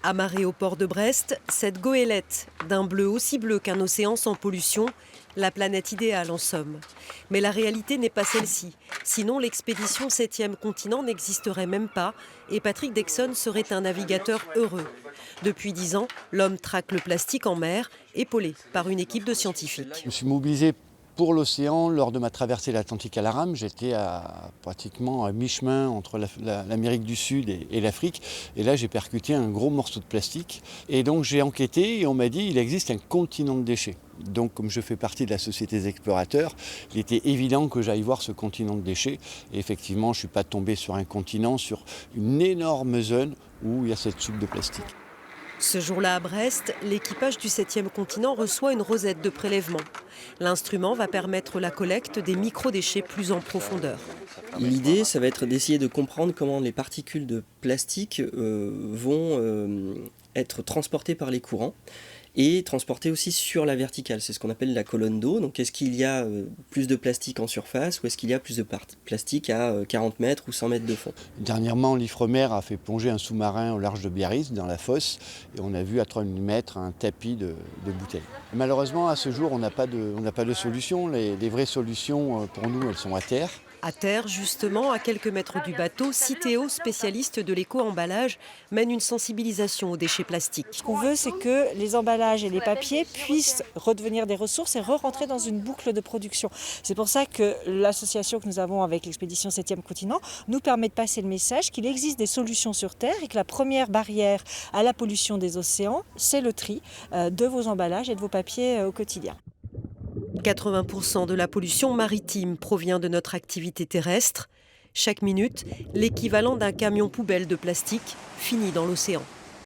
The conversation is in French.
Amarrée au port de Brest, cette goélette, d'un bleu aussi bleu qu'un océan sans pollution, la planète idéale en somme. Mais la réalité n'est pas celle-ci. Sinon, l'expédition 7e continent n'existerait même pas et Patrick Dexon serait un navigateur heureux. Depuis 10 ans, l'homme traque le plastique en mer, épaulé par une équipe de scientifiques. Je me suis mobilisé pour l'océan lors de ma traversée de l'Atlantique à la rame. J'étais pratiquement à mi-chemin entre l'Amérique du Sud et l'Afrique. Et là, j'ai percuté un gros morceau de plastique. Et donc, j'ai enquêté et on m'a dit qu'il existe un continent de déchets. Donc, comme je fais partie de la Société des explorateurs, il était évident que j'aille voir ce continent de déchets. Et effectivement, je ne suis pas tombé sur un continent, sur une énorme zone où il y a cette soupe de plastique. Ce jour-là à Brest, l'équipage du 7e continent reçoit une rosette de prélèvement. L'instrument va permettre la collecte des microdéchets plus en profondeur. L'idée, ça va être d'essayer de comprendre comment les particules de plastique vont être transportées par les courants et transportées aussi sur la verticale. C'est ce qu'on appelle la colonne d'eau. Donc est-ce qu'il y a plus de plastique en surface ou est-ce qu'il y a plus de plastique à 40 mètres ou 100 mètres de fond? Dernièrement, l'Ifremer a fait plonger un sous-marin au large de Biarritz, dans la fosse, et on a vu à 30 mètres un tapis de bouteilles. Malheureusement, à ce jour, on n'a pas de solution. Les vraies solutions, pour nous, elles sont à terre. À terre, justement, à quelques mètres du bateau, Citeo, spécialiste de l'éco-emballage, mène une sensibilisation aux déchets plastiques. Ce qu'on veut, c'est que les emballages et les papiers puissent redevenir des ressources et re-rentrer dans une boucle de production. C'est pour ça que l'association que nous avons avec l'expédition 7e continent nous permet de passer le message qu'il existe des solutions sur Terre et que la première barrière à la pollution des océans, c'est le tri de vos emballages et de vos papiers au quotidien. 80% de la pollution maritime provient de notre activité terrestre. Chaque minute, l'équivalent d'un camion poubelle de plastique finit dans l'océan.